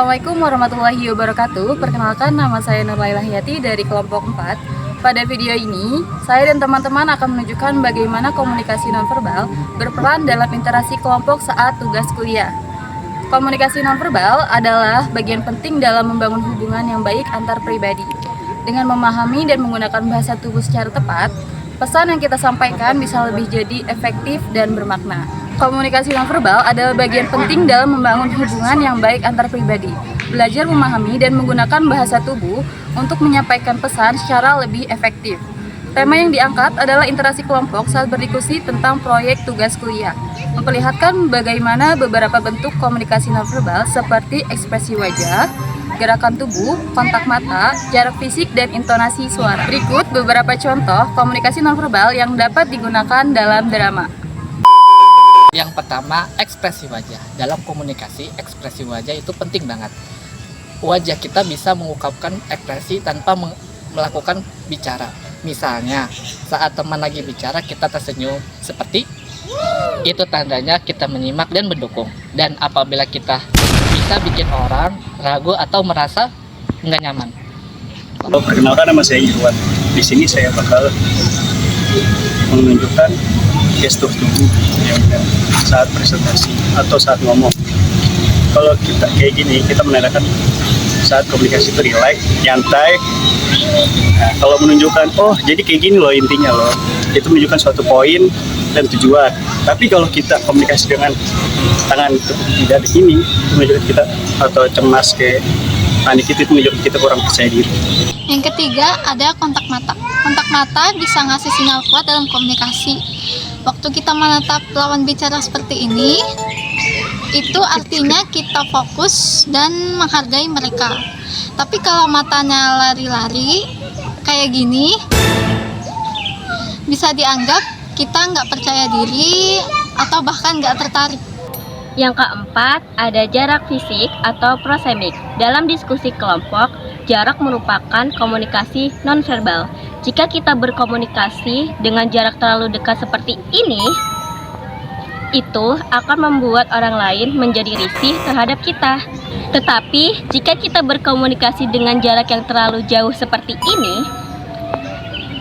Assalamualaikum warahmatullahi wabarakatuh. Perkenalkan, nama saya Nurlaila Hayati dari kelompok 4. Pada video ini, saya dan teman-teman akan menunjukkan bagaimana komunikasi nonverbal berperan dalam interaksi kelompok saat tugas kuliah. Komunikasi nonverbal adalah bagian penting dalam membangun hubungan yang baik antar pribadi. Dengan memahami dan menggunakan bahasa tubuh secara tepat, pesan yang kita sampaikan bisa lebih jadi efektif dan bermakna. Komunikasi nonverbal adalah bagian penting dalam membangun hubungan yang baik antar pribadi. Belajar memahami dan menggunakan bahasa tubuh untuk menyampaikan pesan secara lebih efektif. Tema yang diangkat adalah interaksi kelompok saat berdiskusi tentang proyek tugas kuliah. Memperlihatkan bagaimana beberapa bentuk komunikasi nonverbal seperti ekspresi wajah, gerakan tubuh, kontak mata, jarak fisik, dan intonasi suara. Berikut beberapa contoh komunikasi nonverbal yang dapat digunakan dalam drama. Yang pertama, ekspresi wajah. Dalam komunikasi, ekspresi wajah itu penting banget. Wajah kita bisa mengungkapkan ekspresi tanpa melakukan bicara. Misalnya, saat teman lagi bicara, kita tersenyum seperti itu, tandanya kita menyimak dan mendukung. Dan apabila kita bisa bikin orang ragu atau merasa nggak nyaman. Perkenalkan, nama saya Irwan. Di sini saya bakal menunjukkan gestur tubuh yang saat presentasi atau saat ngomong. Kalau kita kayak gini, kita menandakan saat komunikasi itu relax, nyantai. Nah, kalau menunjukkan, oh jadi kayak gini loh intinya loh, itu menunjukkan suatu poin dan tujuan. Tapi kalau kita komunikasi dengan tangan tidak ini, itu menunjukkan kita atau cemas kayak panik, itu menunjukkan kita kurang percaya diri. Yang ketiga ada kontak mata. Kontak mata bisa ngasih sinyal kuat dalam komunikasi. Waktu kita menatap lawan bicara seperti ini, itu artinya kita fokus dan menghargai mereka. Tapi kalau matanya lari-lari kayak gini, bisa dianggap kita nggak percaya diri atau bahkan nggak tertarik. Yang keempat, ada jarak fisik atau prosemik. Dalam diskusi kelompok, jarak merupakan komunikasi nonverbal. Jika kita berkomunikasi dengan jarak terlalu dekat seperti ini, itu akan membuat orang lain menjadi risih terhadap kita. Tetapi, jika kita berkomunikasi dengan jarak yang terlalu jauh seperti ini,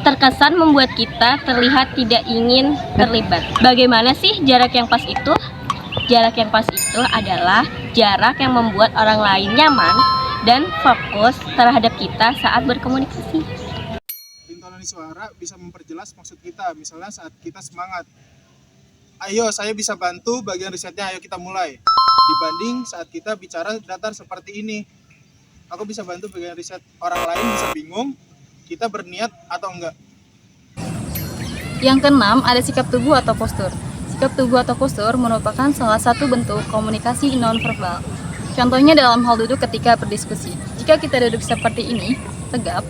terkesan membuat kita terlihat tidak ingin terlibat. Bagaimana sih jarak yang pas itu? Jarak yang pas itu adalah jarak yang membuat orang lain nyaman dan fokus terhadap kita saat berkomunikasi. Intonasi suara bisa memperjelas maksud kita. Misalnya saat kita semangat, ayo saya bisa bantu bagian risetnya, ayo kita mulai. Dibanding saat kita bicara datar seperti ini, aku bisa bantu bagian riset, orang lain bisa bingung kita berniat atau enggak. Yang keenam, ada sikap tubuh atau postur. Sikap tubuh atau postur merupakan salah satu bentuk komunikasi nonverbal. Contohnya dalam hal duduk ketika berdiskusi. Jika kita duduk seperti ini, tegap,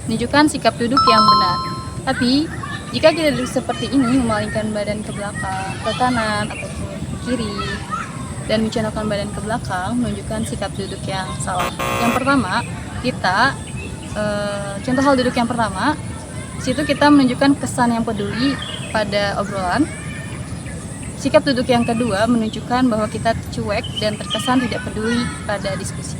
menunjukkan sikap duduk yang benar. Tapi, jika kita duduk seperti ini, memalingkan badan ke belakang, ke kanan, ataupun ke kiri, dan mencondongkan badan ke belakang, menunjukkan sikap duduk yang salah. Yang pertama, contoh hal duduk yang pertama, di situ kita menunjukkan kesan yang peduli pada obrolan. Sikap duduk yang kedua menunjukkan bahwa kita cuek dan terkesan tidak peduli pada diskusi.